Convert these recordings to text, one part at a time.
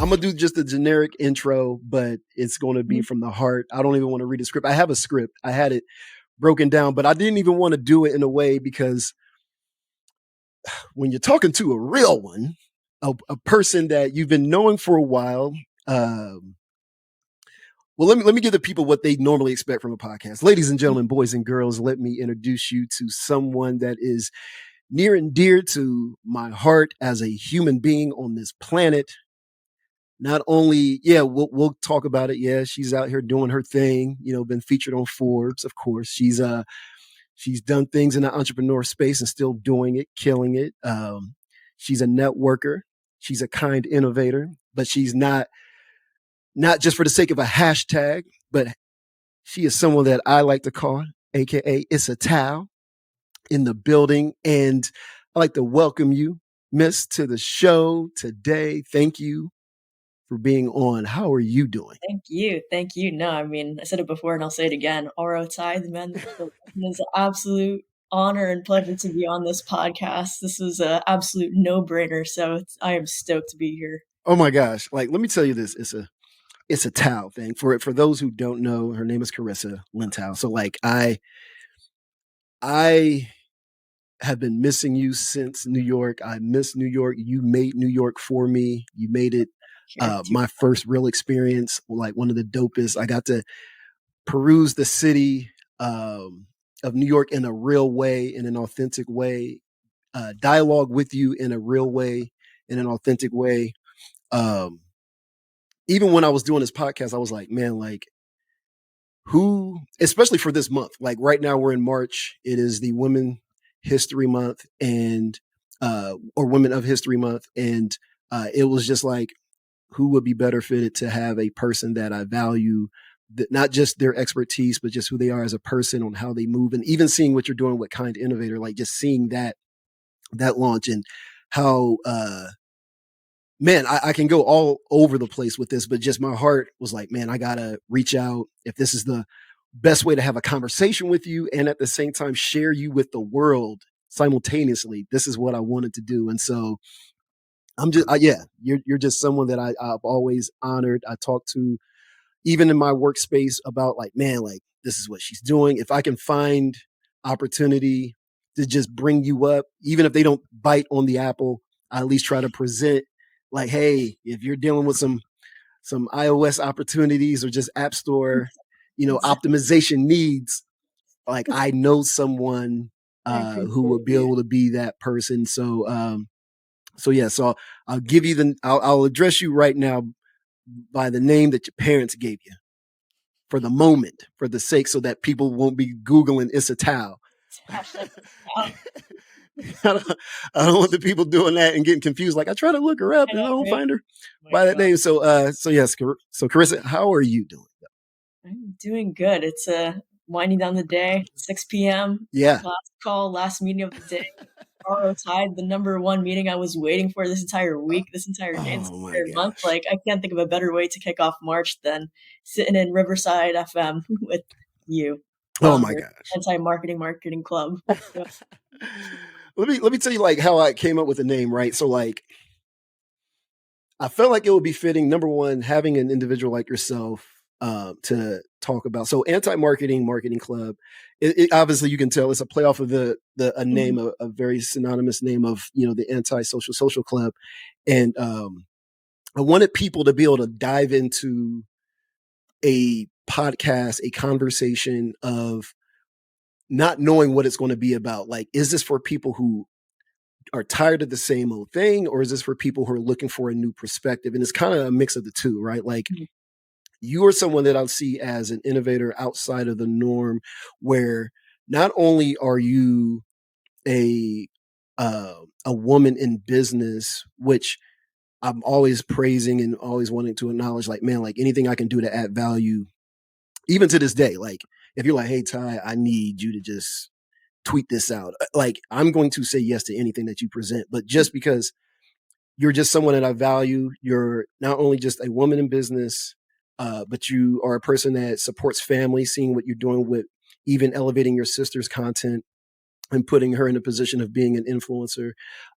I'm going to do just a generic intro, but it's going to be from the heart. I don't even want to read a script. I have a script. I had it broken down, but I didn't even want to do it in a way because when you're talking to a real one, a person that you've been knowing for a while, well, let me give the people what they normally expect from a podcast. Ladies and gentlemen, boys and girls, let me introduce you to someone that is near and dear to my heart as a human being on this planet. Not only, we'll talk about it. Yeah, she's out here doing her thing. Been featured on Forbes, of course. She's done things in the entrepreneur space and still doing it, killing it. She's a networker. She's a kind innovator, but she's not just for the sake of a hashtag, but she is someone that I like to call, AKA Issa Tao, in the building. And I'd like to welcome you, Miss, to the show today. Thank you for being on. How are you doing? Thank you. Thank you. No, I mean, I said it before and I'll say it again. Oro Tai, the man, it's an absolute honor and pleasure to be on this podcast. This is an absolute no-brainer. So I am stoked to be here. Oh my gosh. Like, let me tell you this. It's a Tao thing. For those who don't know, her name is Carissa Lintao. So like I have been missing you since New York. I miss New York. You made New York for me. You made it my first real experience, like one of the dopest. I got to peruse the city of New York in a real way, in an authentic way, dialogue with you in a real way, in an authentic way. Even when I was doing this podcast, I was like, man, like who, especially for this month, like right now we're in March, it is the Women History Month and, or Women of History Month. And it was just like, who would be better fitted to have a person that I value, not just their expertise, but just who they are as a person, on how they move, and even seeing what you're doing with Kind Innovator, like just seeing that launch and how, man, I can go all over the place with this, but just my heart was like, man, I gotta reach out. If this is the best way to have a conversation with you and at the same time share you with the world simultaneously, this is what I wanted to do. And so I'm just, you're just someone that I've always honored. I talk to, even in my workspace, about like, man, like this is what she's doing. If I can find opportunity to just bring you up, even if they don't bite on the apple, I at least try to present like, hey, if you're dealing with some iOS opportunities or just App Store, optimization needs, like I know someone who will be able to be that person. So, so I'll give you I'll address you right now by the name that your parents gave you for the moment, for the sake, so that people won't be Googling Issa Tao. I don't want the people doing that and getting confused. Like I try to look her up and I don't find her by that name. So yes. So Carissa, how are you doing? I'm doing good. It's winding down the day, 6 p.m. Yeah. Last call, last meeting of the day. Oro tied the number one meeting I was waiting for this entire week, this entire day, this entire month. Like I can't think of a better way to kick off March than sitting in Riverside FM with you. Oh my gosh. Anti-marketing club. Let me tell you like how I came up with the name, right? So like I felt like it would be fitting, number one, having an individual like yourself to talk about. So marketing club, it obviously you can tell it's a play off of a name, a very synonymous name of, the anti-social club. And I wanted people to be able to dive into a podcast, a conversation of not knowing what it's going to be about. Like, is this for people who are tired of the same old thing, or is this for people who are looking for a new perspective? And it's kind of a mix of the two, right? Like you are someone that I'll see as an innovator outside of the norm, where not only are you a woman in business, which I'm always praising and always wanting to acknowledge, like, man, like anything I can do to add value, even to this day, like if you're like, hey, Ty, I need you to just tweet this out. Like I'm going to say yes to anything that you present, but just because you're just someone that I value, you're not only just a woman in business, but you are a person that supports family, seeing what you're doing with even elevating your sister's content and putting her in a position of being an influencer.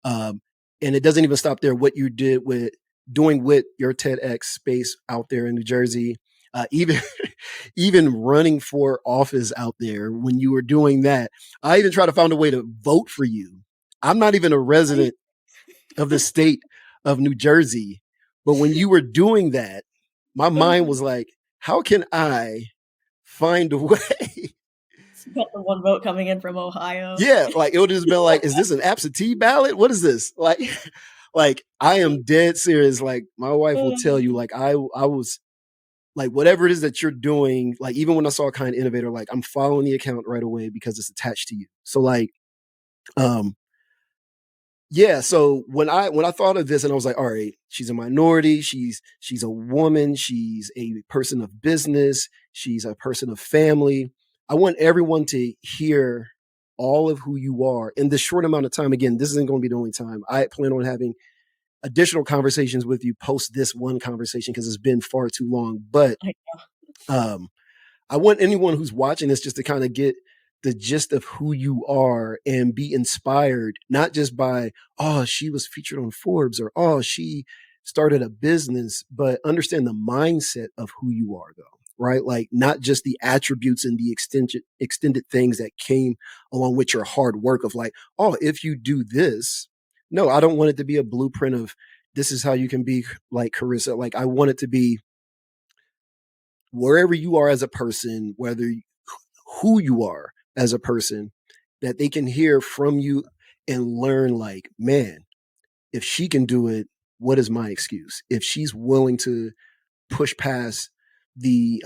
And it doesn't even stop there. What you did with doing with your TEDx space out there in New Jersey, even even running for office out there when you were doing that. I even tried to find a way to vote for you. I'm not even a Right? resident of the state of New Jersey, but when you were doing that, my mind was like, how can I find a way? Got the one vote coming in from Ohio. Yeah, like it would just been like, is this an absentee ballot? What is this? Like, like I am dead serious. Like my wife will tell you, like I was like whatever it is that you're doing, like even when I saw Kind Innovator, like I'm following the account right away because it's attached to you. So like, um, yeah. So when I thought of this and I was like, all right, she's a minority, she's a woman, she's a person of business, she's a person of family. I want everyone to hear all of who you are in this short amount of time. Again, this isn't going to be the only time. I plan on having additional conversations with you post this one conversation because it's been far too long. But I um, I want anyone who's watching this just to kind of get the gist of who you are and be inspired, not just by, oh, she was featured on Forbes or, oh, she started a business, but understand the mindset of who you are, though, right? Like not just the attributes and the extended things that came along with your hard work of like, oh, if you do this, no, I don't want it to be a blueprint of this is how you can be like Carissa. Like I want it to be wherever you are as a person, whether who you are as a person, that they can hear from you and learn like, man, if she can do it, what is my excuse? If she's willing to push past the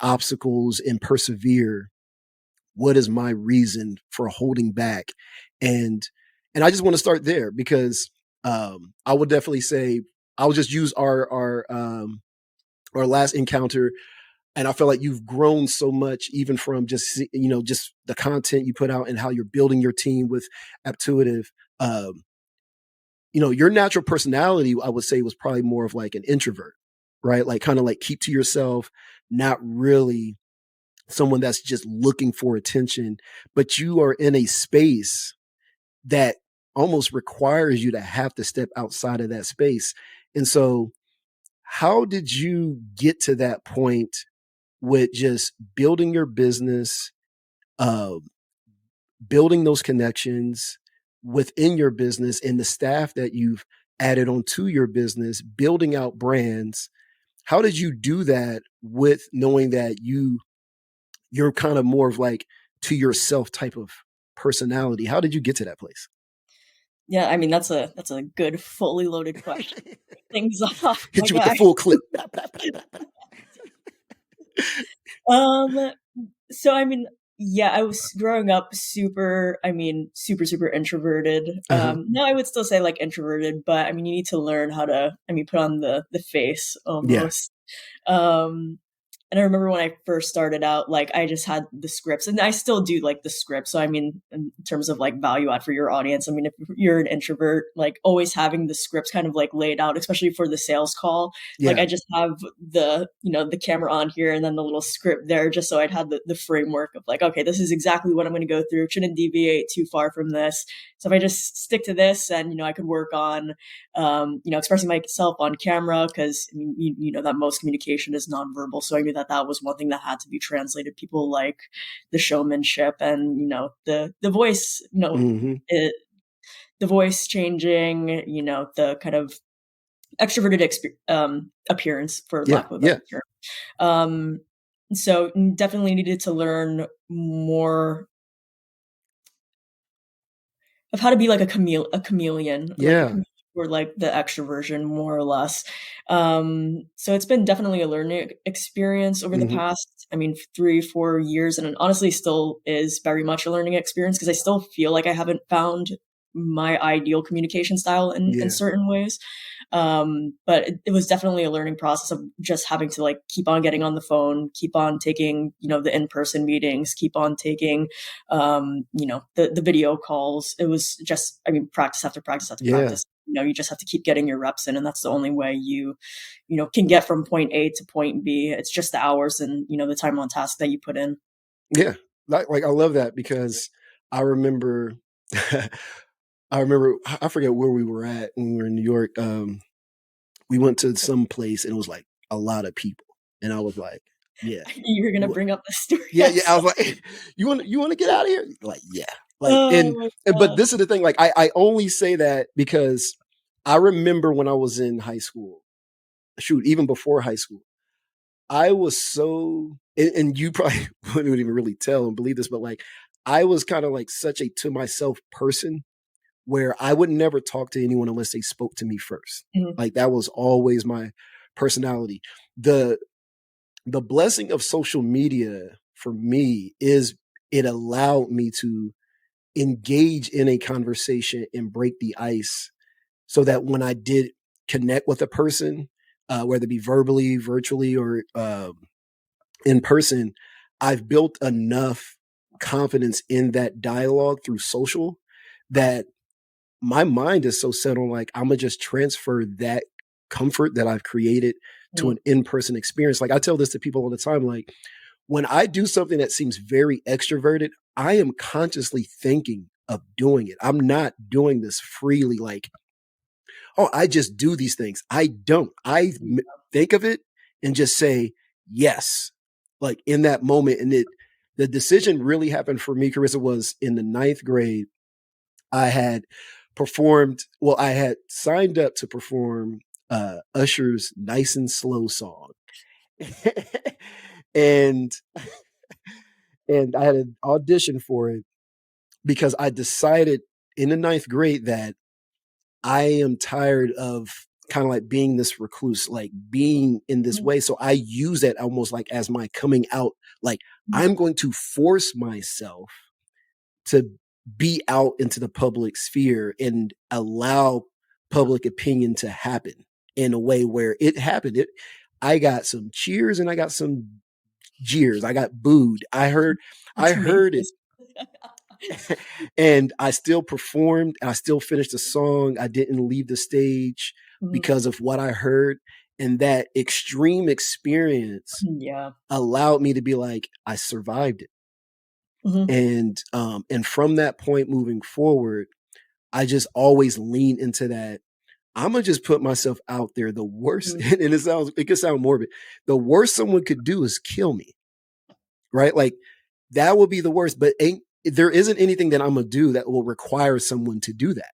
obstacles and persevere, what is my reason for holding back? And and I just want to start there because I would definitely say I'll just use our last encounter, and I feel like you've grown so much even from just just the content you put out and how you're building your team with Aptuitive. um, your natural personality, I would say, was probably more of like an introvert, right? Like kind of like keep to yourself, not really someone that's just looking for attention, but you are in a space that almost requires you to have to step outside of that space. And so how did you get to that point with just building your business, uh, building those connections within your business and the staff that you've added onto your business, building out brands? How did you do that with knowing that you're kind of more of like to yourself type of personality? How did you get to that place? Yeah, I mean, that's a good fully loaded question. Things off, my Hit you with the guy. full clip. Um, so I mean, yeah, I was growing up super, I mean, super, super introverted. Uh-huh. Now I would still say like introverted, but I mean, you need to learn how to, I mean, put on the face Yeah. almost. Um, and I remember when I first started out, like I just had the scripts and I still do like the script. So I mean, in terms of like value add for your audience, I mean, if you're an introvert, like always having the scripts kind of like laid out, especially for the sales call, like Yeah. I just have the camera on here and then the little script there just so I'd have the framework of like, okay, this is exactly what I'm going to go through. Shouldn't deviate too far from this. So if I just stick to this and, I could work on, expressing myself on camera because I mean, you know that most communication is nonverbal. So I knew that that was one thing that had to be translated. People like the showmanship and, the voice, Hmm. it, the voice changing, the kind of extroverted appearance, for Yeah. lack of a Yeah. better term. Um, so definitely needed to learn more of how to be like a chameleon, like a Yeah. chameleon or like the extroversion more or less. So it's been definitely a learning experience over the Hmm. past, I mean, 3, 4 years, and it honestly still is very much a learning experience because I still feel like I haven't found my ideal communication style in Yeah. certain ways. But it was definitely a learning process of just having to like keep on getting on the phone, keep on taking, the in-person meetings, keep on taking, the video calls. It was just, I mean, practice after practice after Yeah. practice. You just have to keep getting your reps in, and that's the only way you can get from point A to point B. It's just the hours and, the time on task that you put in. Yeah. Like I love that because I remember I remember I forget where we were at when we were in New York. we went to some place and it was like a lot of people. And I was like, yeah, I knew you were gonna bring up this story. yeah, I'm yeah. I was sorry. like, you want to get out of here? Like, yeah. Like, Oh my but gosh. this is the thing. Like, I only say that because I remember when I was in high school, shoot, even before high school, I was so, and you probably wouldn't even really tell and believe this, but like, I was kind of like such a to myself person where I would never talk to anyone unless they spoke to me first. Mhm, Like that was always my personality. The the blessing of social media for me is it allowed me to engage in a conversation and break the ice so that when I did connect with a person, whether it be verbally, virtually, or in person, I've built enough confidence in that dialogue through social that my mind is so set on like I'm gonna just transfer that comfort that I've created to mhm, an in-person experience. Like I tell this to people all the time, like when I do something that seems very extroverted, I am consciously thinking of doing it. I'm not doing this freely, like, oh, I just do these things. I don't. Think of it and just say yes, like in that moment. And the decision really happened for me, Carissa, was in the ninth grade. I had well, I had signed up to perform Usher's Nice and Slow song. and and I had an audition for it because I decided in the ninth grade that I am tired of kind of like being this recluse, like being in this mhm, way. So I use that almost like as my coming out. Like mhm. I'm going to force myself to be out into the public sphere and allow public opinion to happen in a way where it happened. I got some cheers and I got some jeers. I got booed. I That's heard it amazing. and I still performed. I still finished the song. I didn't leave the stage Mhm, because of what I heard. And that extreme experience yeah. allowed me to be like, I survived it. Mhm, And from that point moving forward, I just always lean into that. I'm gonna just put myself out there. The worst, mhm, and it could sound morbid. The worst someone could do is kill me, right? Like that would be the worst. But there isn't anything that I'm gonna do that will require someone to do that,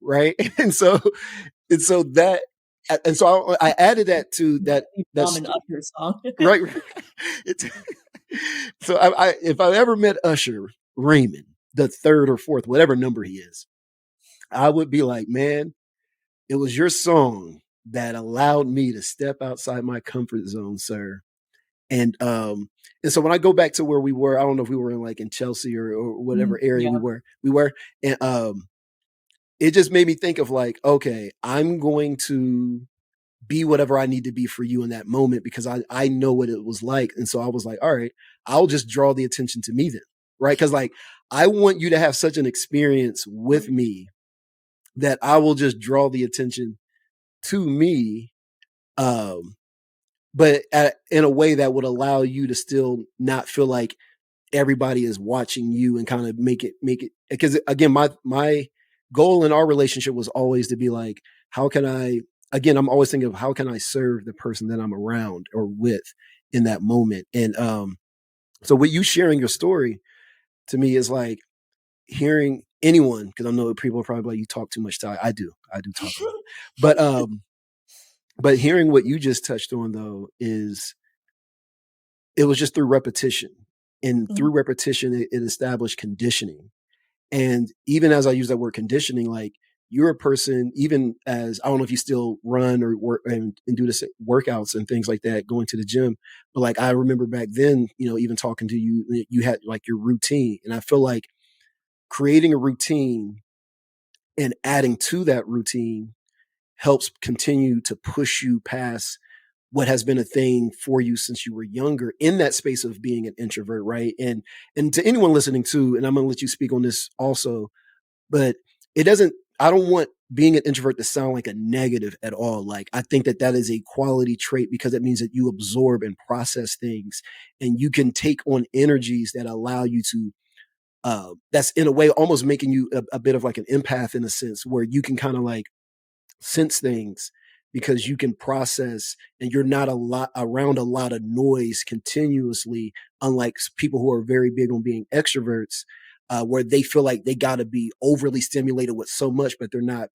right? And so that, and so I added that to that. definitely bomb That's an Usher song. right. It's, so if I ever met Usher Raymond, the third or fourth, whatever number he is, I would be like, man, it was your song that allowed me to step outside my comfort zone, sir. And so when I go back to where we were, I don't know if we were in like in Chelsea or Mhm, whatever area yeah, we were, and it just made me think of like, okay, I'm going to be whatever I need to be for you in that moment because I know what it was like. And so I was like, all right, I'll just draw the attention to me then. Right. Cause like I want you to have such an experience with mhm, me that I will just draw the attention to me. Um, but in a way that would allow you to still not feel like everybody is watching you and kind of make it because again my goal in our relationship was always to be like how can I, again, I'm always thinking of how can I serve the person that I'm around or with in that moment. And so with you sharing your story to me is like hearing anyone, because I know people are probably like you talk too much time. I do talk a lot, but hearing what you just touched on though is it was just through repetition, and mhm, through repetition it established conditioning. And even as I use that word conditioning, like you're a person, even as I don't know if you still run or work and do the workouts and things like that, going to the gym. But like I remember back then, even talking to you, you had like your routine. And I feel like creating a routine and adding to that routine helps continue to push you past what has been a thing for you since you were younger in that space of being an introvert, right? And to anyone listening too, and I'm gonna let you speak on this also, but it doesn't, I don't want being an introvert to sound like a negative at all. Like I think that that is a quality trait because it means that you absorb and process things and you can take on energies that allow you to that's in a way almost making you a bit of like an empath in a sense where you can kind of like sense things because you can process and you're not a lot around a lot of noise continuously, unlike people who are very big on being extroverts, where they feel like they got to be overly stimulated with so much, but they're not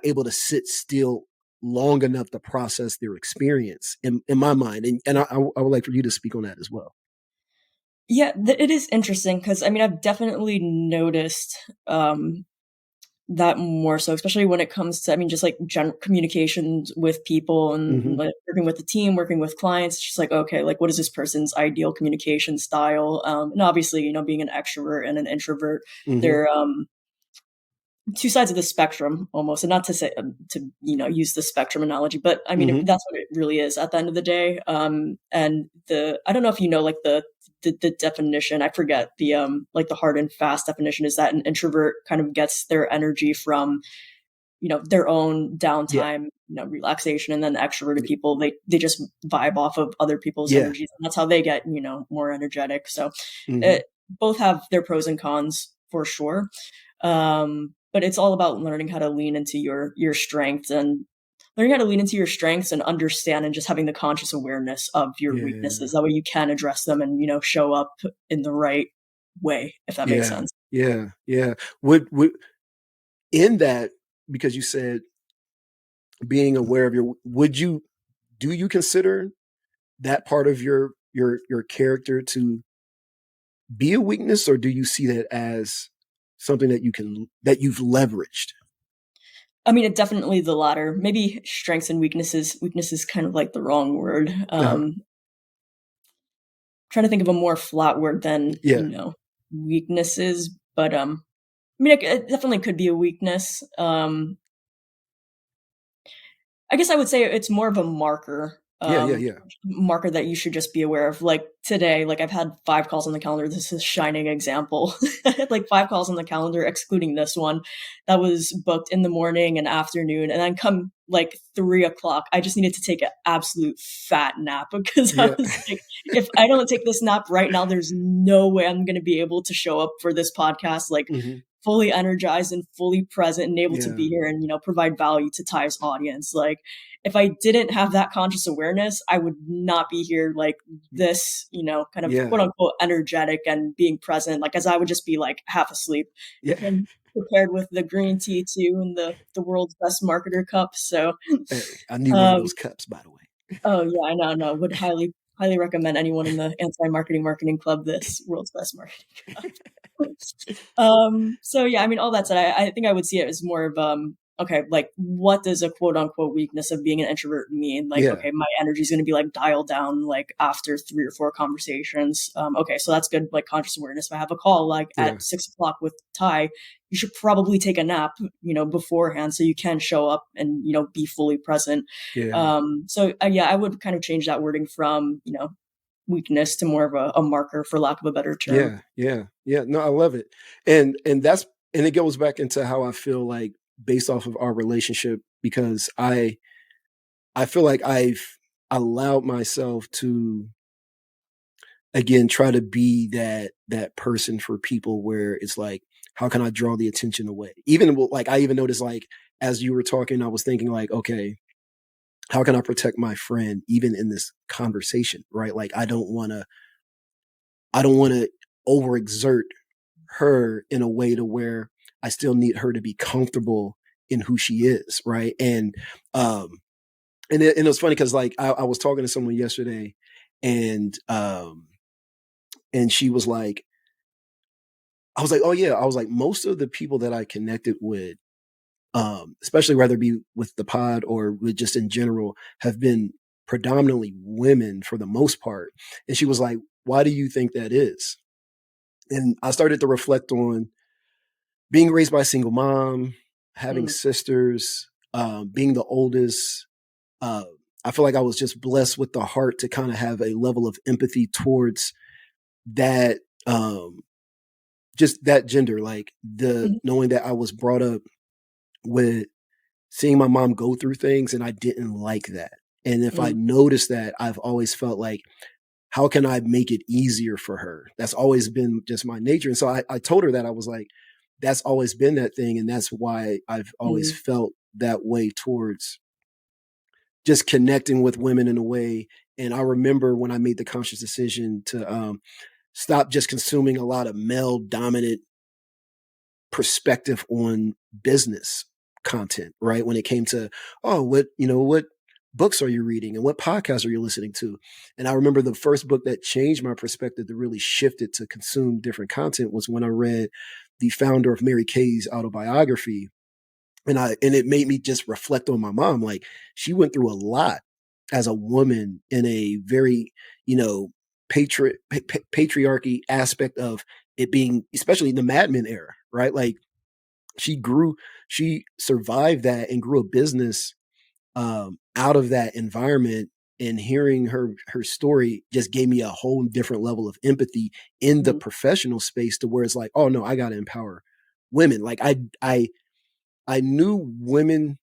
able to sit still long enough to process their experience in my mind. And I would like for you to speak on that as well. Yeah, it is interesting because I mean, I've definitely noticed that more so, especially when it comes to, I mean, just like communications with people and Hmm. like working with the team, working with clients. It's just like, okay, like what is this person's ideal communication style? And obviously, being an extrovert and an introvert, Hmm. they're two sides of the spectrum almost, and not to say to use the spectrum analogy, but I mean Hmm. that's what it really is at the end of the day. And the I don't know if you know like the definition. I forget the like the hard and fast definition is that an introvert kind of gets their energy from their own Yeah. downtime, relaxation, and then extroverted people they just vibe off of other people's Yeah. energies, and that's how they get more energetic. So Hmm. it, both have their pros and cons for sure. But it's all about learning how to lean into your strengths and learning how to lean into your strengths and understand and just having the conscious awareness of your Yeah. weaknesses. That way you can address them and show up in the right way, if that makes Yeah. sense. Yeah. Yeah. Would in that, because you said being aware of your, would you, do you consider that part of your character to be a weakness, or do you see that as something that you've leveraged? I mean, it definitely the latter. Maybe strengths and weaknesses. Weakness is kind of like the wrong word. Uh-huh. Trying to think of a more flat word than Yeah. weaknesses, but I mean, it definitely could be a weakness. I guess I would say it's more of a Yeah. Yeah. Yeah. marker that you should just be aware of. Like today, like I've had 5 calls on the calendar. This is a shining example. I had like 5 calls on the calendar, excluding this one that was booked in the morning and afternoon. And then come like 3 o'clock, I just needed to take an absolute fat nap because I Yeah. was like, if I don't take this nap right now, there's no way I'm going to be able to show up for this podcast. Like Hmm. fully energized and fully present and able to Yeah. be here and provide value to Ty's audience. Like if I didn't have that conscious awareness, I would not be here like this, kind of Yeah. quote unquote energetic and being present. Like as I would just be like half asleep Yeah. and prepared with the green tea too and the world's best marketer cup. So Hey, I need one of um those cups, by the way. oh yeah, I know, no, would highly recommend anyone in the anti-marketing marketing club this world's best marketing cup. So yeah, I mean, all that said, I think I would see it as more of okay, like what does a quote unquote weakness of being an introvert mean? Like, Yeah. okay, my energy is going to be like dialed down like after 3 or 4 conversations. Okay, so that's good, like conscious awareness. If I have a call like Yeah. at 6 o'clock with Ty, you should probably take a nap, beforehand, so you can show up and be fully present. Yeah. So yeah, I would kind of change that wording from weakness to more of a marker, for lack of a better term. Yeah. Yeah. Yeah. No, I love it. And it goes back into how I feel like based off of our relationship, because I feel like I've allowed myself to again try to be that person for people where it's like, how can I draw the attention away? Even like I even noticed, like as you were talking, I was thinking like, okay, how can I protect my friend even in this conversation, right? Like I don't want to overexert her in a way to where I still need her to be comfortable in who she is, right? Um and it was funny because like I was talking to someone yesterday, and and she was like, I was like, oh yeah, I was like, most of the people that I connected with, especially whether it be with the pod or with just in general, have been predominantly women for the most part. And she was like, why do you think that is? And I started to reflect on being raised by a single mom, having Mm, sisters, being the oldest. Uh, I feel like I was just blessed with the heart to kind of have a level of empathy towards that, just that gender, like the mhm, knowing that I was brought up with seeing my mom go through things and I didn't like that. And if I mm, noticed that, I've always felt like, how can I make it easier for her? That's always been just my nature. And so I told her that I was like, that's always been that thing. And that's why I've always mm. felt that way towards just connecting with women in a way. And I remember when I made the conscious decision to stop just consuming a lot of male dominant perspective on business content, right? When it came to, oh, what books are you reading and what podcasts are you listening to? And I remember the first book that changed my perspective to really shift it to consume different content was when I read the founder of Mary Kay's autobiography. And it made me just reflect on my mom. Like, she went through a lot as a woman in a very, patriarchy aspect of it being, especially in the Mad Men era, right? Like, she survived that and grew a business out of that environment. And hearing her story just gave me a whole different level of empathy in the Mhm. professional space, to where it's like, oh no, I got to empower women. Like, I knew women,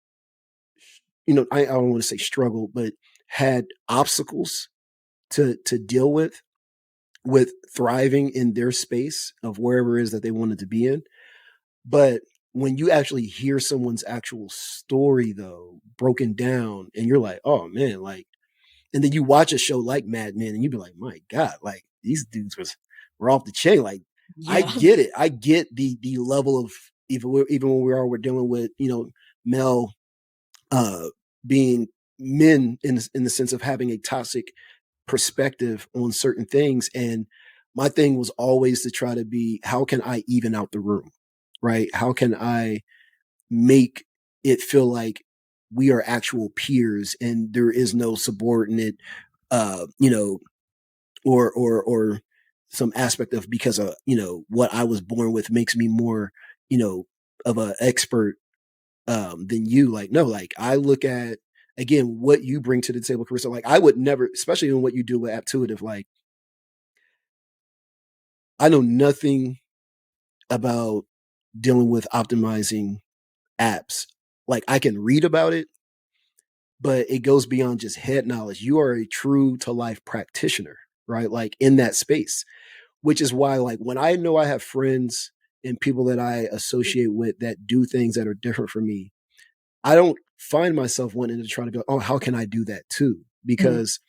I don't want to say struggle, but had obstacles to deal with thriving in their space of wherever it is that they wanted to be in. But when you actually hear someone's actual story, though, broken down, and you're like, oh man, like, and then you watch a show like Mad Men, and you be like, my God, like, these dudes were off the chain. Like, I Yeah. get it. I get the level of, even when we're dealing with, male uh being men in the sense of having a toxic perspective on certain things. And my thing was always to try to be, how can I even out the room? Right? How can I make it feel like we are actual peers and there is no subordinate, uh, you know, or some aspect of, because of, what I was born with makes me more, of an expert than you. Like, no, like, I look at, again, what you bring to the table, Carissa. Like, I would never, especially in what you do with Aptuitive, like, I know nothing about dealing with optimizing apps. Like, I can read about it, but it goes beyond just head knowledge. You are a true to life practitioner, right? Like, in that space, which is why, like, when I know I have friends and people that I associate with that do things that are different from me, I don't find myself wanting to try to be like, oh, how can I do that too? Mhm. Because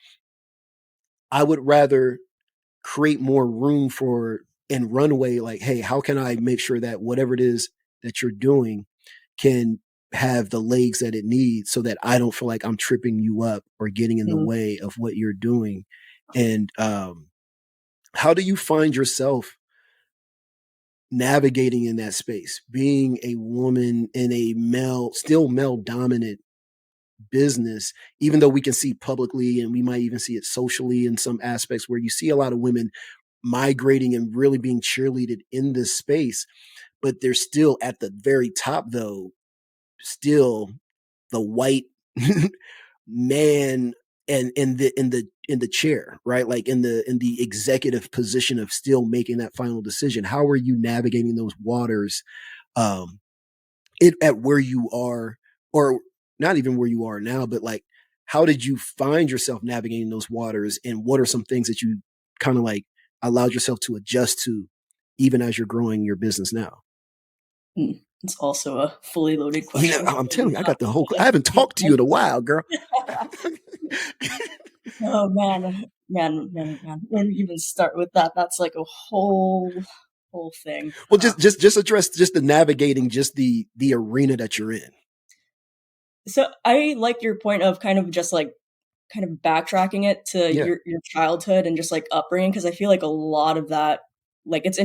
I would rather create more room for and runway. Like, hey, how can I make sure that whatever it is that you're doing can have the legs that it needs, so that I don't feel like I'm tripping you up or getting in the Mhm. way of what you're doing. And how do you find yourself navigating in that space, being a woman in a still male dominant business, even though we can see publicly and we might even see it socially in some aspects, where you see a lot of women migrating and really being cheerleaded in this space, but they're still at the very top, though, still the white man, and in the chair, right? Like, in the executive position of still making that final decision. How are you navigating those waters, um at where you are, or not even where you are now, but like, how did you find yourself navigating those waters, and what are some things that you kind of like allowed yourself to adjust to, even as you're growing your business now? It's also a fully loaded question. I'm telling you, I got the whole. I Like, haven't talked to you in a while, girl. oh man. Where do we even start with that? That's like a whole thing. Well, just address just the navigating, just the arena that you're in. So I like your point of kind of just like kind of backtracking it to Yeah. your childhood and just like upbringing, because I feel like a lot of that, like it's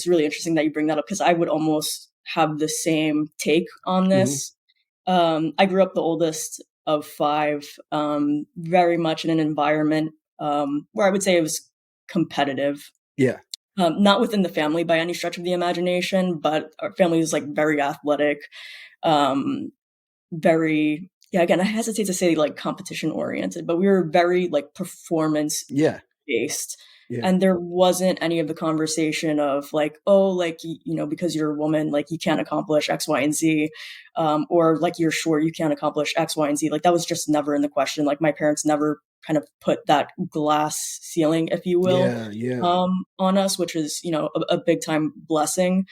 really interesting that you bring that up, because I would almost have the same take on Hmm. this. I grew up the oldest of five, very much in an environment where I would say it was competitive. Yeah. Not within the family by any stretch of the imagination, but our family was like very athletic, um, very, yeah, again, I hesitate to say like competition oriented, but we were very like performance Yeah. based. Yeah. And there wasn't any of the conversation of like, oh, like, because you're a woman, like you can't accomplish X, Y, and Z, or like you're short, you can't accomplish X, Y, and Z. Like that was just never in the question. Like my parents never kind of put that glass ceiling, if you will, Yeah. Yeah. on us, which is, a big time blessing.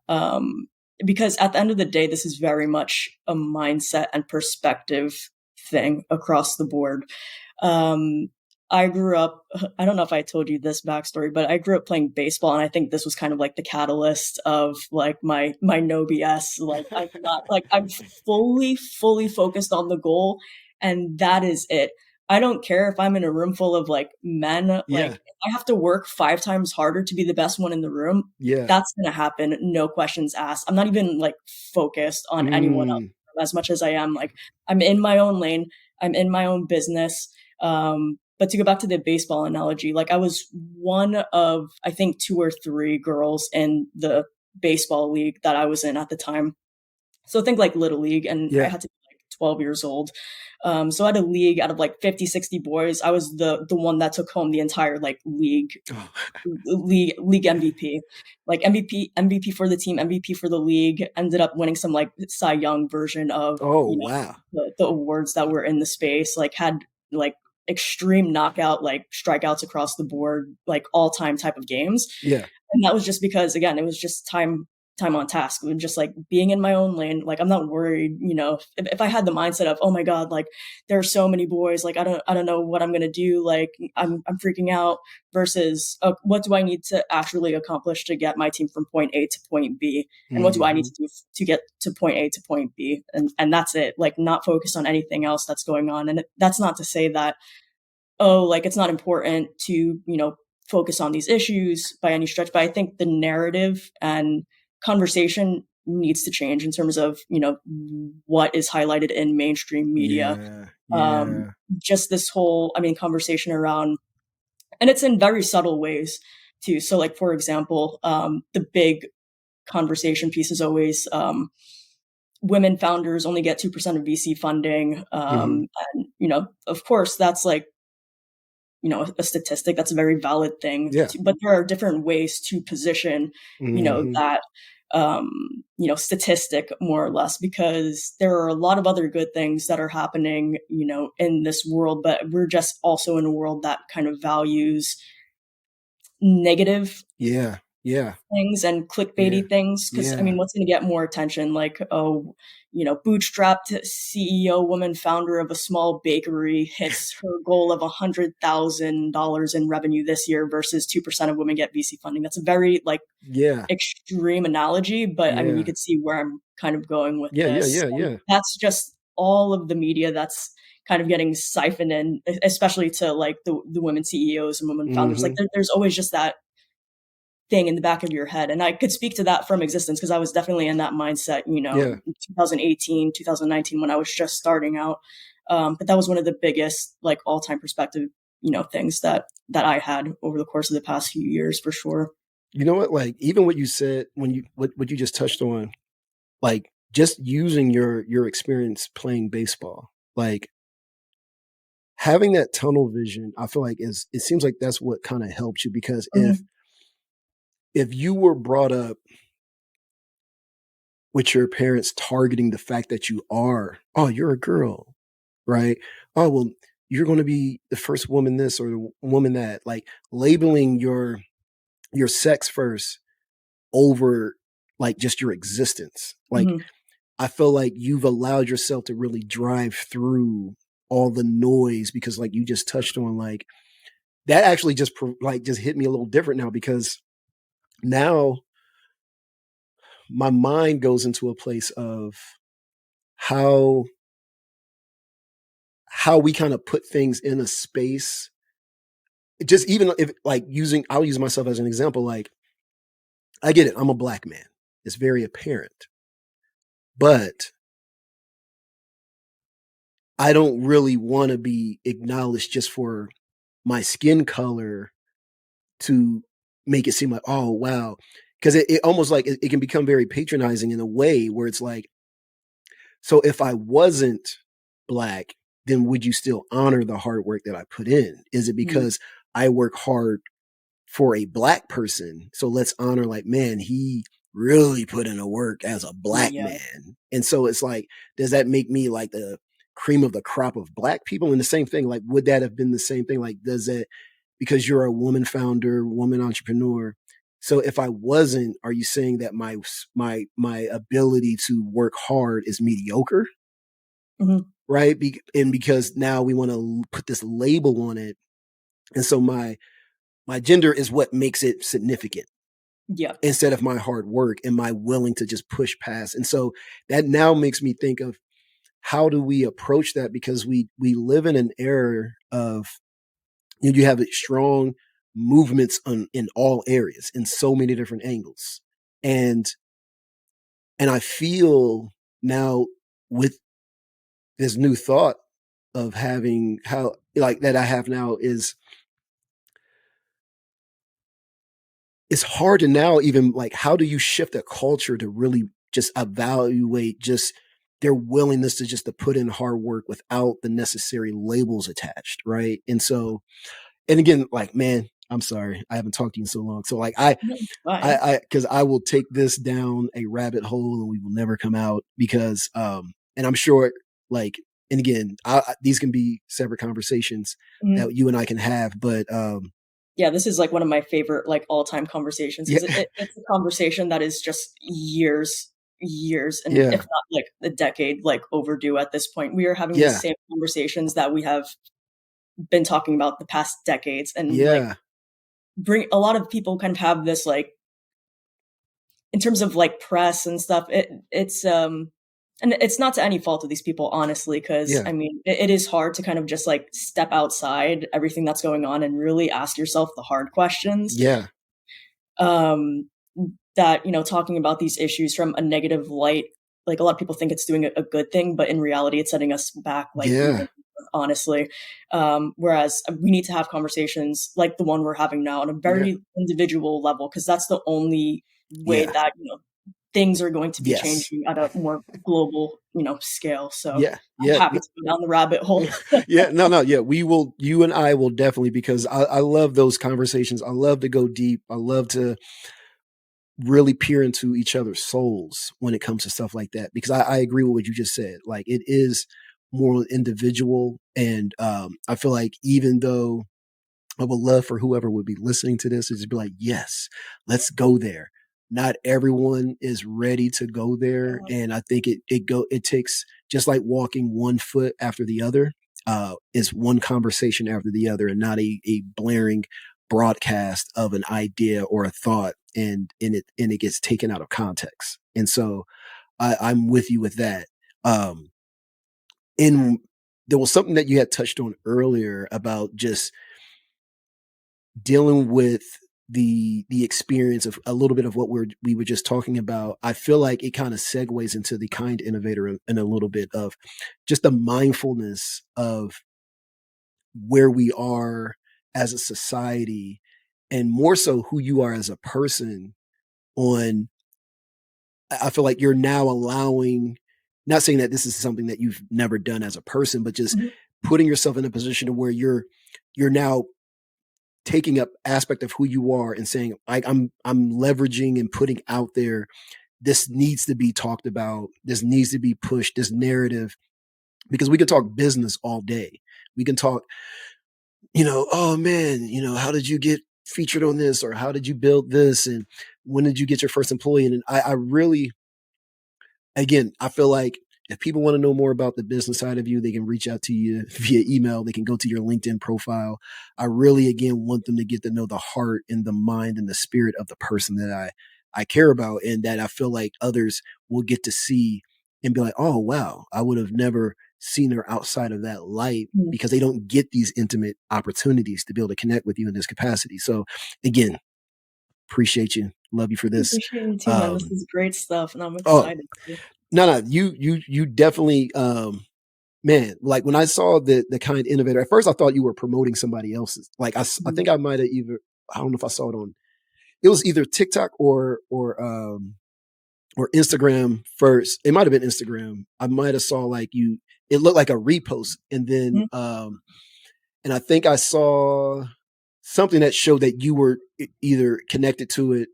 Um, because at the end of the day, this is very much a mindset and perspective thing across the board. Um, I grew up I don't know if I told you this backstory, but I grew up playing baseball, and I think this was kind of like the catalyst of like my no BS. Like I'm not like I'm fully focused on the goal, and that is it. I don't care if I'm in a room full of like men, like Yeah. if I have to work 5 times harder to be the best one in the room, Yeah. that's gonna happen, no questions asked. I'm not even like focused on anyone else Mm. as much as I am like I'm in my own lane, I'm in my own business. But to go back to the baseball analogy, like I was one of, I think, 2 or 3 girls in the baseball league that I was in at the time. So think like little league, and I Yeah. had to be like 12 years old. So I had a league out of like 50, 60 boys. I was the one that took home the entire like Oh. league MVP, like MVP for the team, MVP for the league. Ended up winning some like Cy Young version of Oh, wow. the awards that were in the space. Like had like extreme knockout like strikeouts across the board, like all time type of games. Yeah. And that was just because, again, it was just time on task. It was just like being in my own lane. Like I'm not worried, if I had the mindset of, oh my God, like there are so many boys, like I don't know what I'm gonna do. Like I'm freaking out versus what do I need to actually accomplish to get my team from point A to point B, and what do I need Mhm. to do to get to point A to point B, and that's it. Like not focus on anything else that's going on. And that's not to say that, oh, like it's not important to, focus on these issues by any stretch. But I think the narrative and conversation needs to change in terms of, what is highlighted in mainstream media. Yeah. Um, Yeah. just this whole, I mean, conversation around, and it's in very subtle ways too. So like, for example, the big conversation piece is always, women founders only get 2% of VC funding. Mhm. And, of course that's like, a statistic. That's a very valid thing Yeah. to, but there are different ways to position, Mhm. that, statistic more or less, because there are a lot of other good things that are happening, in this world, but we're just also in a world that kind of values negative Yeah. Yeah. things and Yeah. clickbaity things. Because I Yeah. mean, what's going to get more attention? Like, oh, bootstrapped CEO, woman founder of a small bakery hits her goal of $100,000 in revenue this year versus 2% of women get VC funding. That's a very like Yeah. extreme analogy, but I mean, you Yeah. could see where I'm kind of going with Yeah. Yeah. this. Yeah. And Yeah. that's just all of the media that's kind of getting siphoned in, especially to like the women CEOs and women founders. Like Mhm. there's always just that thing in the back of your head. And I could speak to that from existence because I was definitely in that mindset, Yeah. in 2018, 2019 when I was just starting out. But that was one of the biggest, like all time perspective, things that I had over the course of the past few years for sure. You know what? Like even what you said when what you just touched on, like just using your experience playing baseball, like having that tunnel vision, I feel like is it seems like that's what kind of helps you because Mhm. if you were brought up with your parents targeting the fact that you are, oh, you're a girl, right? Oh, well, you're going to be the first woman this or the woman that, like labeling your sex first over like just your existence. Like Mhm. I feel like you've allowed yourself to really drive through all the noise because like you just touched on like that actually just like just hit me a little different now because now my mind goes into a place of how how we kind of put things in a space. Just even if like using, I'll use myself as an example. Like I get it, I'm a black man. It's very apparent, but I don't really want to be acknowledged just for my skin color to make it seem like, oh wow, because it almost like it can become very patronizing in a way where it's like, so if I wasn't black, then would you still honor the hard work that I put in? Is it Mhm. because I work hard for a black person? So let's honor like, man, he really put in the work as a black Yeah. man. And so it's like, does that make me like the cream of the crop of black people? And the same thing, like, would that have been the same thing? Like, does it, because you're a woman founder, woman entrepreneur. So if I wasn't, are you saying that my ability to work hard is mediocre? Mhm. right? And because now we want to put this label on it, and so my gender is what makes it significant Yeah. instead of my hard work and my willing to just push past. And so that now makes me think of how do we approach that, because we live in an era of, you have strong movements in all areas in so many different angles, and I feel now with this new thought of having how like that I have now is it's hard to now even like how do you shift a culture to really just evaluate just their willingness to just to put in hard work without the necessary labels attached, right? And so, and again, like, man, I'm sorry, I haven't talked to you in so long. So like No, it's fine. because I will take this down a rabbit hole and we will never come out because and I'm sure like, and again, these can be separate conversations Mhm. that you and I can have, but Yeah, this is, like, one of my favorite, like, all-time conversations yeah, 'cause it's a conversation that is just years, and if yeah, not, like, a decade, like, overdue at this point. We are having the yeah, same conversations that we have been talking about the past decades, and, like, yeah, bring a lot of people kind of have this, like in terms of, like, press and stuff, and it's not to any fault of these people, honestly, because yeah, I mean, it is hard to kind of just, like, step outside everything that's going on and really ask yourself the hard questions. yeah, Um, that, talking about these issues from a negative light, like, a lot of people think it's doing a good thing, but in reality, it's setting us back, like, even yeah, more, honestly. Whereas we need to have conversations like the one we're having now on a yeah, very individual level, because that's the only way yeah, that, things are going to be yes, changing at a more global, scale. So yeah, I'm yeah. happy to go down the rabbit hole. Yeah, no, no, yeah, we will. You and I will definitely, because I love those conversations. I love to go deep. I love to really peer into each other's souls when it comes to stuff like that. Because I agree with what you just said. Like it is more individual, and I feel like even though I would love for whoever would be listening to this to just be like, yes, let's go there. Not everyone is ready to go there. And I think it takes just like walking one foot after the other, is one conversation after the other and not a blaring broadcast of an idea or a thought and it gets taken out of context. And so I'm with you with that. Um and there was something that you had touched on earlier about just dealing with the experience of a little bit of what we were just talking about. I feel like it kind of segues into the Kind Innovator in a little bit of just the mindfulness of where we are as a society, and more so who you are as a person. On I feel like you're now allowing, not saying that this is something that you've never done as a person, but just Mhm. putting yourself in a position to where you're now taking up aspect of who you are and saying, I'm leveraging and putting out there, this needs to be talked about, this needs to be pushed, this narrative, because we can talk business all day. We can talk, oh man, how did you get featured on this, or how did you build this, and when did you get your first employee? And I really, again, I feel like if people want to know more about the business side of you, they can reach out to you via email. They can go to your LinkedIn profile. I really, again, want them to get to know the heart and the mind and the spirit of the person that I care about, and that I feel like others will get to see and be like, oh, wow, I would have never seen her outside of that light, Mhm. because they don't get these intimate opportunities to be able to connect with you in this capacity. So again, appreciate you. Love you for I this. appreciate you too, man. This Um, is great stuff, and I'm oh, excited too. no, no, you definitely, man. Like when I saw the Kind Innovator, at first I thought you were promoting somebody else's. Like I Mhm. think I might have either, I don't know if I saw it on, it was either TikTok or Instagram first. It might have been Instagram. I might have saw like you. It looked like a repost, and then Mhm. and I think I saw something that showed that you were either connected to it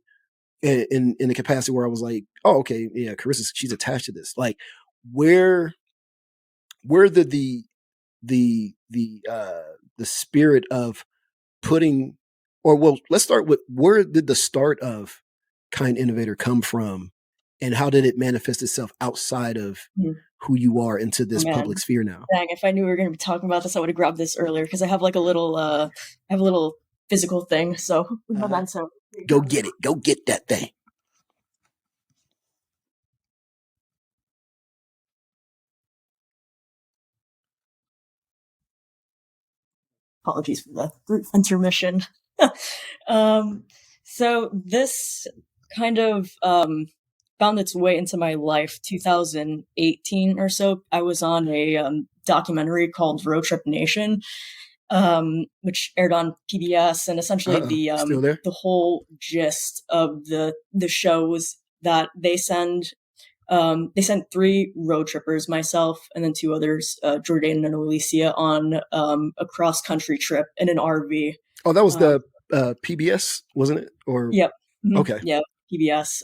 in the capacity where I was like, oh, okay, yeah, Carissa, she's attached to this. Like, where where did the spirit of putting, or well, let's start with where did the start of Kind Innovator come from, and how did it manifest itself outside of Mhm. who you are into Oh this public man, sphere now. dang! If I knew we were going to be talking about this, I would have grabbed this earlier because I have like I have a little physical thing. So memento. Go get it. Go get that thing. Apologies for the brief intermission. So this kind of found its way into my life 2018 or so. I was on a documentary called Road Trip Nation, which aired on PBS, and essentially Still there? the whole gist of the show was that they sent 3 road trippers, myself and then 2 others, Jordan and Alicia, on a cross country trip in an RV. Oh, that was the PBS, wasn't it? Or Yep. Okay. Yeah, PBS.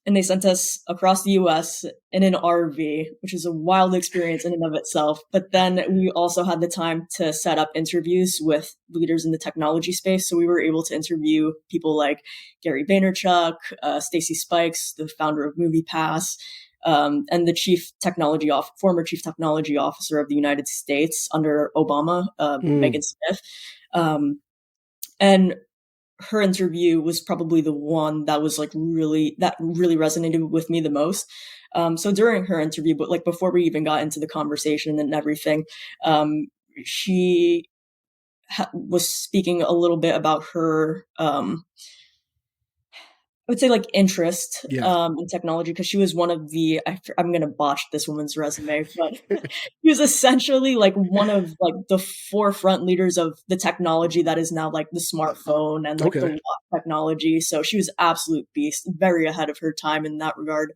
And they sent us across the US in an RV, which is a wild experience in and of itself. But then we also had the time to set up interviews with leaders in the technology space. So we were able to interview people like Gary Vaynerchuk, Stacy Spikes, the founder of MoviePass, and the former chief technology officer of the United States under Obama, Megan Smith. And her interview was probably the one that was really resonated with me the most. So during her interview, but like before we even got into the conversation and everything, she was speaking a little bit about her, I would say like interest in technology, because she was one of I'm going to botch this woman's resume, but she was essentially like one of like the forefront leaders of the technology that is now like the smartphone and like the watch technology. So she was absolute beast, very ahead of her time in that regard.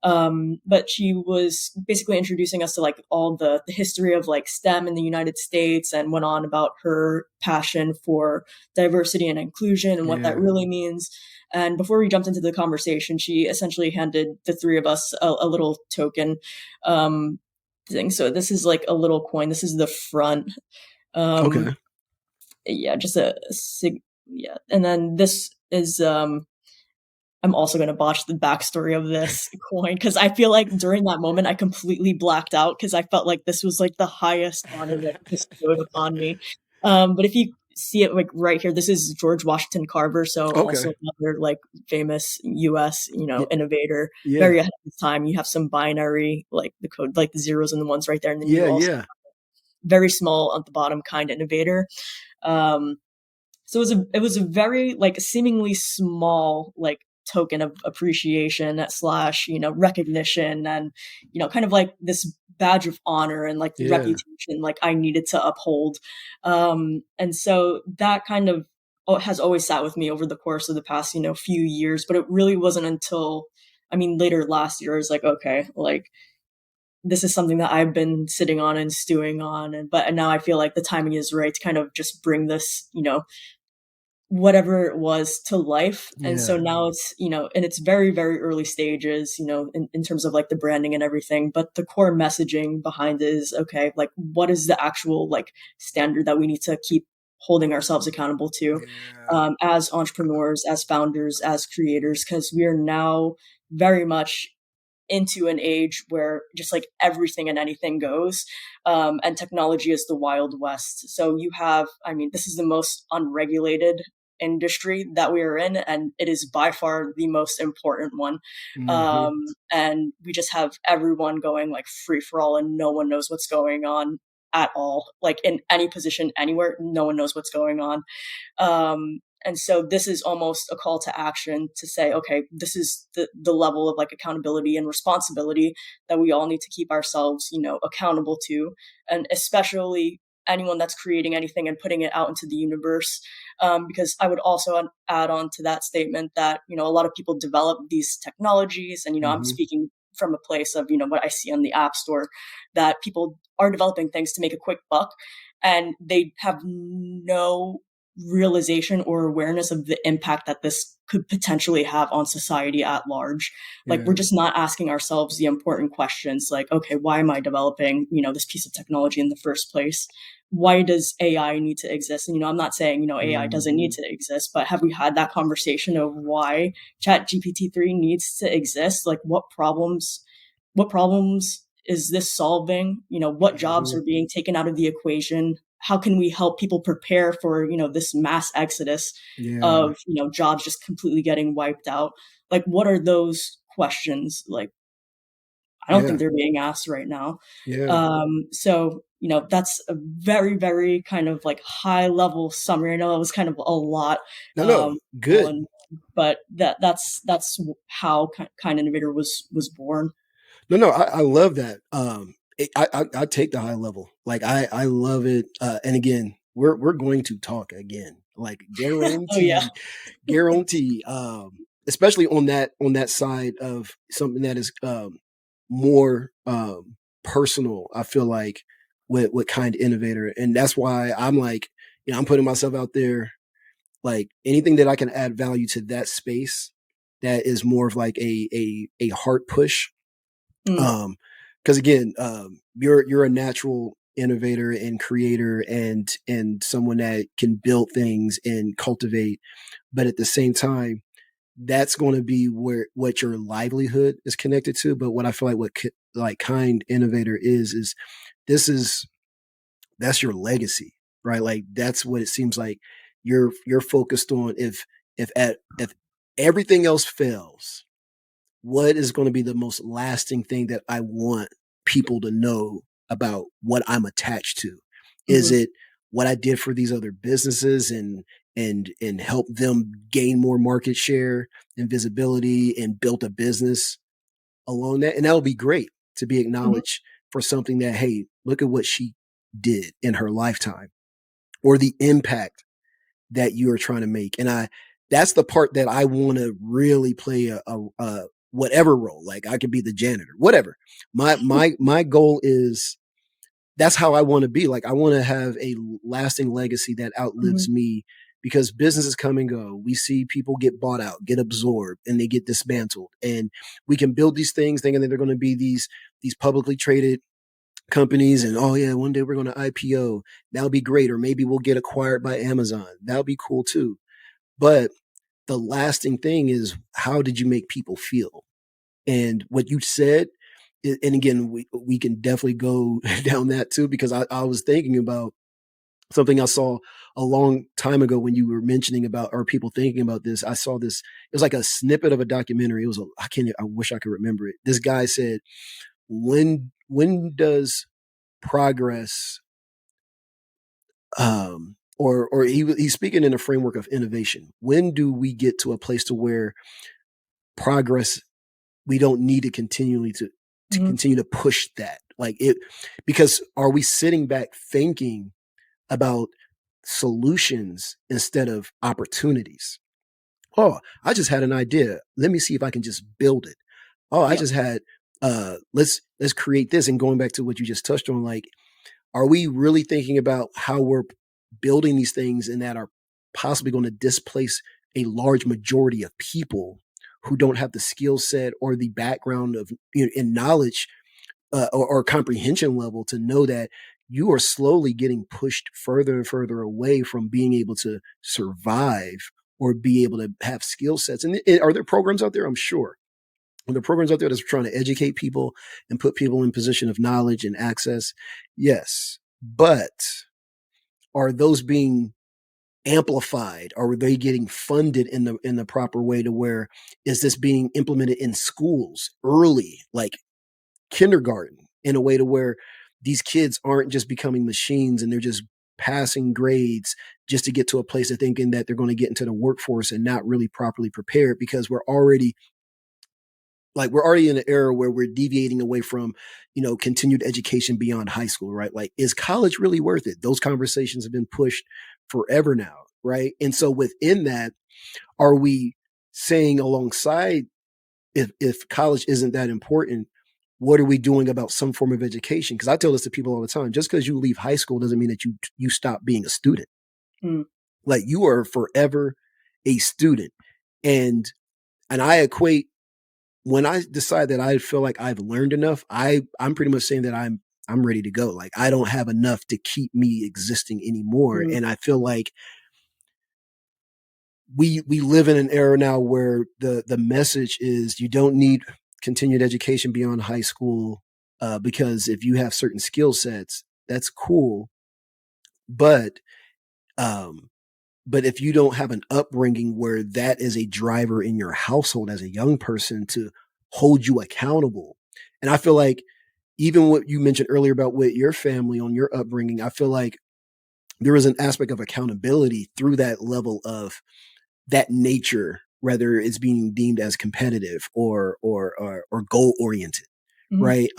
But she was basically introducing us to like all the history of like STEM in the United States, and went on about her passion for diversity and inclusion and what that really means. And before we jumped into the conversation, she essentially handed the 3 of us a little token thing. So this is like a little coin. This is the front. Yeah, just yeah. And then this is I'm also going to botch the backstory of this coin, because I feel like during that moment I completely blacked out, because I felt like this was like the highest honor that bestowed upon me. But if you see it like right here, this is George Washington Carver, so also another like famous U.S. innovator, very ahead of his time. You have some binary, like the code, like the zeros and the ones right there, and then you also have very small at the bottom, Kind Innovator. So it was a very like seemingly small like token of appreciation / recognition, and kind of like this badge of honor and like reputation like I needed to uphold. And so that kind of has always sat with me over the course of the past few years. But it really wasn't until later last year I was like, okay, like this is something that I've been sitting on and stewing on, and now I feel like the timing is right to kind of just bring this whatever it was to life. And so now it's in its very, very early stages, in terms of like the branding and everything, but the core messaging behind it is, okay, like what is the actual like standard that we need to keep holding ourselves accountable to as entrepreneurs, as founders, as creators, because we are now very much into an age where just like everything and anything goes, and technology is the Wild West. So you have, this is the most unregulated industry that we are in, and it is by far the most important one. And we just have everyone going like free for all, and no one knows what's going on at all. Like in any position, anywhere, no one knows what's going on. And so this is almost a call to action to say, okay, this is the level of like accountability and responsibility that we all need to keep ourselves, accountable to. And especially anyone that's creating anything and putting it out into the universe. Because I would also add on to that statement that, a lot of people develop these technologies, and, I'm speaking from a place of, what I see on the App Store, that people are developing things to make a quick buck, and they have no realization or awareness of the impact that this could potentially have on society at large. Like we're just not asking ourselves the important questions like, okay, why am I developing, this piece of technology in the first place? Why does AI need to exist? And, I'm not saying, AI doesn't need to exist, but have we had that conversation of why ChatGPT 3 needs to exist? Like what problems what problems is this solving? What jobs Mhm. are being taken out of the equation? How can we help people prepare for, this mass exodus Yeah. of, jobs just completely getting wiped out? Like, what are those questions? Like, I don't think Yeah. they're being asked right now. Yeah. So, that's a very, very kind of like high level summary. I know it was kind of a lot, No, no. Good. and but that's how Kind Innovator was born. No, no, I love that. I take the high level. Like I love it. And again, we're going to talk again. Like Oh yeah. guarantee, guarantee. Especially on that side of something that is more personal. I feel like with Kind Innovator, and that's why I'm like, I'm putting myself out there. Like anything that I can add value to that space, that is more of like a heart push. Mm, Because again, you're a natural innovator and creator and someone that can build things and cultivate, but at the same time, that's going to be where what your livelihood is connected to. But what I feel like like Kind Innovator is this is that's your legacy, right? Like that's what it seems like you're focused on. If everything else fails, what is going to be the most lasting thing that I want people to know about what I'm attached to? Is mhm, it what I did for these other businesses and help them gain more market share and visibility and built a business along that? And that would be great to be mhm, acknowledged for something that, hey, look at what she did in her lifetime or the impact that you are trying to make. And that's the part that I want to really play a whatever role. Like I could be the janitor, whatever. My goal is that's how I want to be. Like I want to have a lasting legacy that outlives mhm, me because businesses come and go. We see people get bought out, get absorbed, and they get dismantled. And we can build these things thinking that they're going to be these publicly traded companies and oh yeah, one day we're going to IPO. That'll be great. Or maybe we'll get acquired by Amazon. That'll be cool too. But the lasting thing is how did you make people feel? And what you said, and again, we can definitely go down that too, because I was thinking about something I saw a long time ago when you were mentioning about or people thinking about this. I saw this, it was like a snippet of a documentary. It was I wish I could remember it. This guy said, when does progress or he's speaking in a framework of innovation. When do we get to a place to where progress we don't need to continually to mhm, continue to push that like it because are we sitting back thinking about solutions instead of opportunities? Oh, I just had an idea. Let me see if I can just build it. Oh, I yep, just had let's create this. And going back to what you just touched on, like are we really thinking about how we're building these things and that are possibly going to displace a large majority of people who don't have the skill set or the background of in knowledge or comprehension level to know that you are slowly getting pushed further and further away from being able to survive or be able to have skill sets. And are there programs out there? I'm sure. Are there programs out there that's trying to educate people and put people in position of knowledge and access? Yes. But are those being amplified? Are they getting funded in the proper way to where is this being implemented in schools early, like kindergarten, in a way to where these kids aren't just becoming machines and they're just passing grades just to get to a place of thinking that they're going to get into the workforce and not really properly prepared because we're already in an era where we're deviating away from continued education beyond high school, right? Like is college really worth it? Those conversations have been pushed forever now, right? And so within that, are we saying alongside if college isn't that important, what are we doing about some form of education? Because I tell this to people all the time, just because you leave high school doesn't mean that you stop being a student. mm, Like you are forever a student. And and I equate when I decide that I feel like I've learned enough, I'm pretty much saying that I'm ready to go. Like I don't have enough to keep me existing anymore. mm, And I feel like we live in an era now where the message is you don't need continued education beyond high school, because if you have certain skill sets, that's cool. But um, but if you don't have an upbringing where that is a driver in your household as a young person to hold you accountable, and I feel like even what you mentioned earlier about with your family on your upbringing, I feel like there is an aspect of accountability through that level of that nature, whether it's being deemed as competitive or goal oriented, Mhm. right?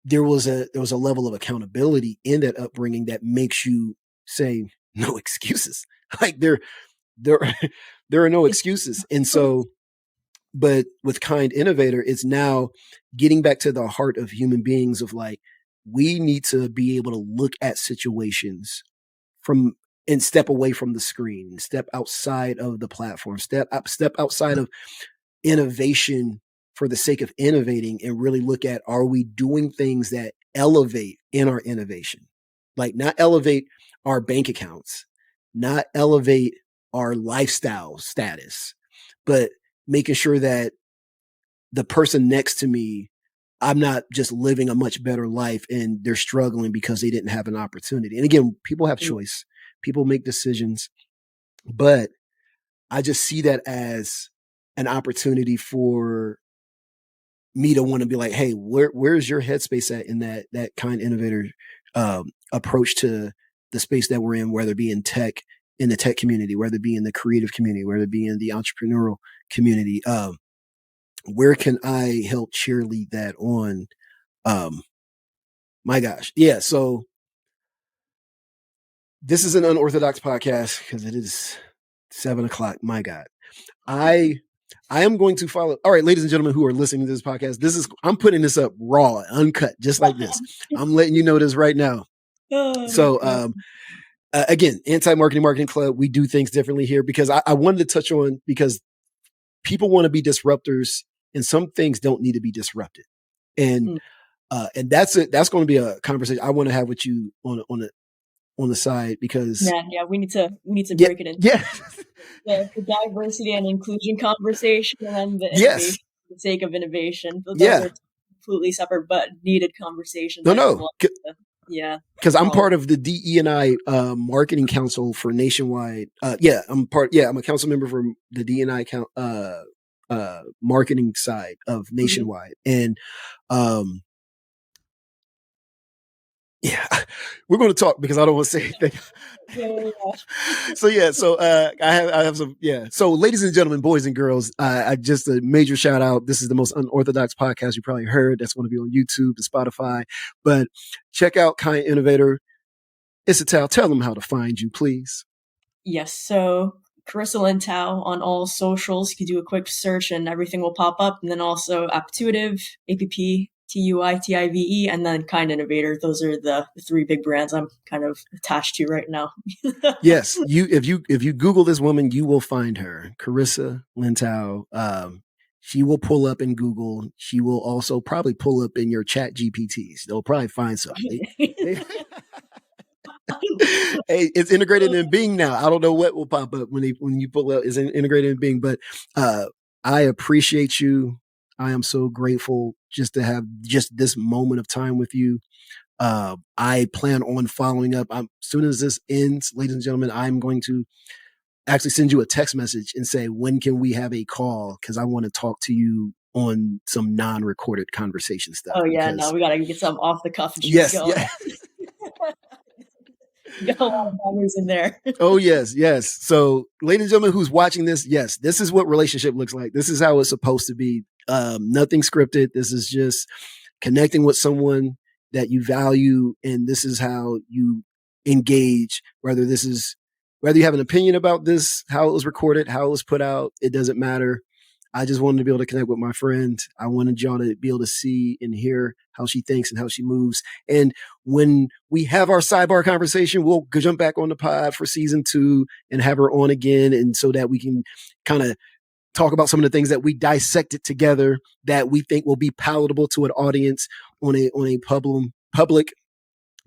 There was a level of accountability in that upbringing that makes you say no excuses. Like there there are no It's excuses, and so but with Kind Innovator, it's now getting back to the heart of human beings of like, we need to be able to look at situations from and step away from the screen, step outside of the platform, step outside of innovation for the sake of innovating and really look at, are we doing things that elevate in our innovation? Like not elevate our bank accounts, not elevate our lifestyle status, but making sure that the person next to me, I'm not just living a much better life and they're struggling because they didn't have an opportunity. And again, people have choice, people make decisions, but I just see that as an opportunity for me to want to be like, hey, where's your headspace at in that Kind Innovator approach to the space that we're in, whether it be in the tech community, whether it be in the creative community, whether it be in the entrepreneurial community. Where can I help cheerlead that on? Um, my gosh. Yeah. So this is an unorthodox podcast because it is 7 o'clock. My God. I am going to follow. All right, ladies and gentlemen who are listening to this podcast, I'm putting this up raw, uncut, just like this. I'm letting you know this right now. Oh my So god. again, anti-marketing marketing club, we do things differently here because I wanted to touch on, because people want to be disruptors and some things don't need to be disrupted. And Mm. and that's it. That's going to be a conversation I want to have with you on the side, because Man, yeah, we need to yeah, break it into yeah, the diversity and inclusion conversation and then the yes, innovation for the sake of innovation. But those yeah, are completely separate but needed conversations. no, I think no, we'll have to, yeah, because I'm follow. part of the DE&I marketing council for nationwide. Yeah, I'm part. Yeah, I'm a council member for the DE&I marketing side of Mhm. nationwide, and um, yeah, we're going to talk because I don't want to say anything. Yeah, yeah, So yeah, so I have some, yeah. So ladies and gentlemen, boys and girls, I just a major shout out. This is the most unorthodox podcast you probably heard. That's going to be on YouTube and Spotify. But check out Kind Innovator. Tell them how to find you, please. Yes, so Carissa Lintao on all socials. You can do a quick search and everything will pop up. And then also Aptuitive, AppTuitive, and then Kind Innovator. Those are the three big brands I'm kind of attached to right now. Yes, if you Google this woman, you will find her, Carissa Lintao. She will pull up in Google. She will also probably pull up in your Chat GPTs. They'll probably find something. They hey, it's integrated in Bing now. I don't know what will pop up when you pull up. It's integrated in Bing, but uh, I appreciate you. I am so grateful just to have just this moment of time with you. I plan on following up. As soon as this ends, ladies and gentlemen, I'm going to actually send you a text message and say, when can we have a call? Because I want to talk to you on some non-recorded conversation stuff. Oh yeah, no, Because we gotta get some off the cuff juice yes, going. yeah. Got a lot of bangers in there. Oh yes, yes. So, ladies and gentlemen, who's watching this? Yes, this is what relationship looks like. This is how it's supposed to be. Nothing scripted. This is just connecting with someone that you value, and this is how you engage. Whether you have an opinion about this, how it was recorded, how it was put out, it doesn't matter. I just wanted to be able to connect with my friend. I wanted y'all to be able to see and hear how she thinks and how she moves. And when we have our sidebar conversation, we'll jump back on the pod for season 2 and have her on again. And so that we can kind of talk about some of the things that we dissected together that we think will be palatable to an audience on a public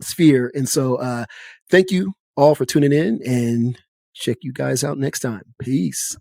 sphere. And so thank you all for tuning in, and check you guys out next time. Peace.